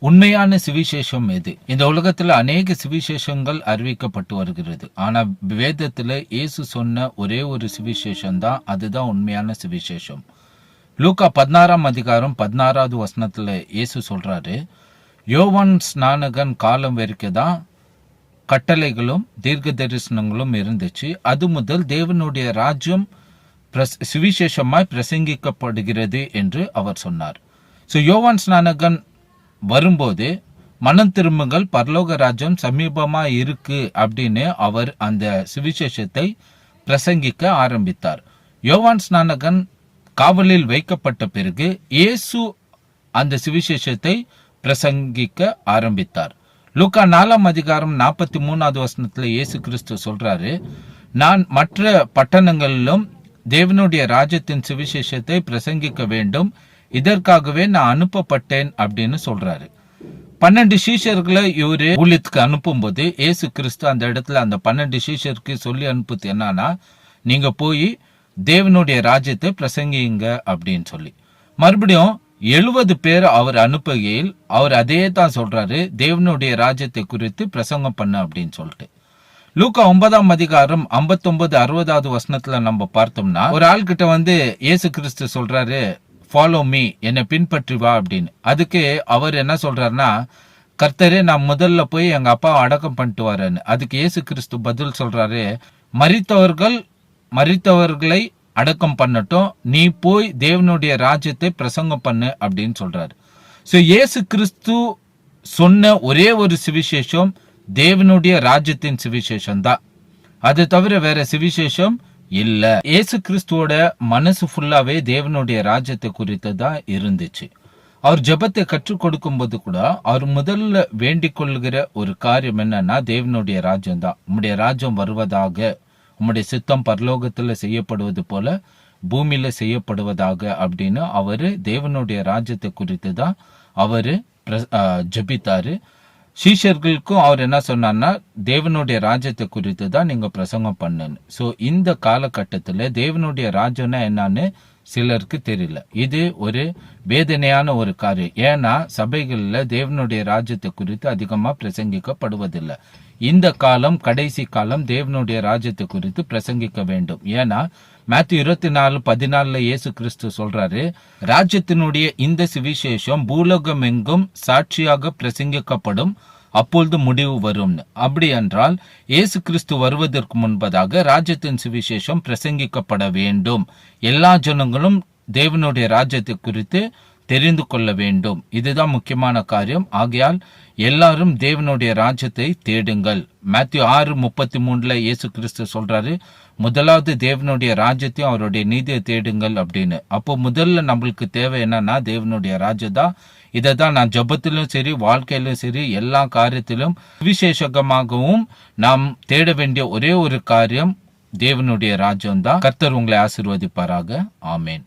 உண்மையான சுவிசேஷம் எது? இந்த உலகத்துல அநேக சுவிசேஷங்கள் அறிவிக்கப்பட்டு வருகிறது. ஆனா வேதத்துல இயேசு சொன்ன ஒரே ஒரு சுவிசேஷம் தான், அதுதான் உண்மையான சுவிசேஷம். லூக்கா 16ஆம் அதிகாரம் 16வது வசனத்துல இயேசு சொல்றாரு, யோவான் ஸ்நானகன் காலம் வரைக்கும் தான் கட்டளைகளும் தீர்க்க தரிசனங்களும் இருந்துச்சு. அது முதல் தேவனுடைய ராஜ்யம் சுவிசேஷமாய் பிரசங்கிக்கப்படுகிறது என்று அவர் சொன்னார். யோவான் ஸ்நானகன் வரும்போது மனம் திரும்புங்கள், பரலோக ராஜ்யம் சமீபமா இருக்கு அப்படின்னு அவர் அந்த சுவிசேஷத்தை பிரசங்கிக்க ஆரம்பித்தார். யோவான் ஸ்நானகன் காவலில் வைக்கப்பட்ட பிறகு இயேசு அந்த சுவிசேஷத்தை பிரசங்கிக்க ஆரம்பித்தார். லூக்கா 4ஆம் அதிகாரம் 43வது வசனத்துல இயேசு கிறிஸ்து சொல்றாரு, நான் மற்ற பட்டணங்களிலும் தேவனுடைய ராஜ்யத்தின் சுவிசேஷத்தை பிரசங்கிக்க வேண்டும், இதற்காகவே நான் அனுப்பப்பட்டேன் அப்படின்னு சொல்றாரு. 12 சீஷர்களை இவரு ஊழியத்துக்கு அனுப்பும் போது இயேசு கிறிஸ்து அந்த இடத்துல அந்த 12 சீஷருக்கு சொல்லி அனுப்புது என்னன்னா, நீங்க போய் தேவனுடைய ராஜ்யத்தை பிரசங்கிங்க அப்படின்னு சொல்லி. மறுபடியும் 70 பேர் அவர் அனுப்புகையில் அவர் அதே தான் சொல்றாரு, தேவனுடைய ராஜ்யத்தை குறித்து பிரசங்கம் பண்ண அப்படின்னு சொல்லிட்டு. லூக்கா 9ஆம் அதிகாரம் 59-60வது வசனத்துல நம்ம பார்த்தோம்னா, ஒரு ஆள் கிட்ட வந்து இயேசு கிறிஸ்து சொல்றாரு, ஃபாலோ மீ, என்னை பின்பற்றி வா அப்படின்னு. அதுக்கு அவர் என்ன சொல்றாருன்னா, கர்த்தரே நான் முதல்ல போய் எங்க அப்பாவை அடக்கம் பண்ணிட்டு வரேன்னு. அதுக்கு இயேசு கிறிஸ்து பதில் சொல்றாரு, மரித்தவர்களை அடக்கம் பண்ணட்டும், நீ போய் தேவனுடைய ராஜ்யத்தை பிரசங்கம் பண்ணு அப்படின்னு சொல்றாரு. இயேசு கிறிஸ்து சொன்ன ஒரே ஒரு சுவிசேஷம் தேவனுடைய ராஜ்யத்தின் சுவிசேஷம் தான். அது தவிர வேற சுவிசேஷம் இல்ல. இயேசு கிறிஸ்துவோட மனசு ஃபுல்லாவே தேவனுடைய ராஜ்யத்தை குறித்து தான் இருந்துச்சு. அவர் ஜெபத்தை கற்றுக் கொடுக்கும் போது கூட அவர் முதல்ல வேண்டிக் கொள்கிற ஒரு காரியம் என்னன்னா, தேவனுடைய ராஜ்யம் தான். உம்முடைய ராஜ்யம் வருவதாக, உம்முடைய சித்தம் பரலோகத்துல செய்யப்படுவது போல பூமியில செய்யப்படுவதாக அப்படின்னு அவரு தேவனுடைய ராஜ்யத்தை குறித்து தான் அவரு ஜெபித்தாரு. சீஷர்களுக்கும் அவர் என்ன சொன்னார்னா, தேவனுடைய ராஜ்யத்தை குறித்து தான் நீங்க பிரசங்கம் பண்ணுன்னு. இந்த காலகட்டத்துல தேவனுடைய ராஜ்யம்னா என்னன்னு சிலருக்கு தெரியல. இது ஒரு வேதனையான ஒரு காரியம். ஏன்னா சபைகள்ல தேவனுடைய ராஜ்யத்தை குறித்து அதிகமா பிரசங்கிக்கப்படுவதில்லை. இந்த காலம் கடைசி காலம், தேவனுடைய ராஜ்யத்தை குறித்து பிரசங்கிக்க வேண்டும். ஏன்னா மேத்யூ 24:14 இயேசு கிறிஸ்து சொல்றாரு, ராஜ்யத்தினுடைய இந்த சுவிசேஷம் பூலோகம் எங்கும் சாட்சியாக பிரசங்கிக்கப்படும், அப்பொழுது முடிவு வரும். அப்படி என்றால் இயேசு கிறிஸ்து வருவதற்கு முன்பதாக ராஜ்யத்தின் சுவிசேஷம் பிரசங்கிக்கப்பட வேண்டும். எல்லா ஜனங்களும் தேவனுடைய ராஜ்யத்தை குறித்து தெரிந்து கொள்ள வேண்டும். இதுதான் முக்கியமான காரியம். ஆகையால் எல்லாரும் தேவனுடைய ராஜ்யத்தை தேடுங்கள். மேத்யூ 6:33 இயேசு கிறிஸ்து சொல்றாரு, முதலாவது தேவனுடைய ராஜ்யத்தையும் அவருடைய நீதியை தேடுங்கள் அப்படின்னு. அப்போ முதல்ல நம்மளுக்கு தேவை என்னன்னா தேவனுடைய ராஜ்யம் தான். இதை தான் நான் ஜெபத்திலும் சரி வாழ்க்கையிலும் சரி எல்லா காரியத்திலும் விசேஷமாகவும் நாம் தேட வேண்டிய ஒரே ஒரு காரியம் தேவனுடைய ராஜ்யம் தான். கர்த்தர் உங்களை ஆசீர்வதிப்பாராக. ஆமேன்.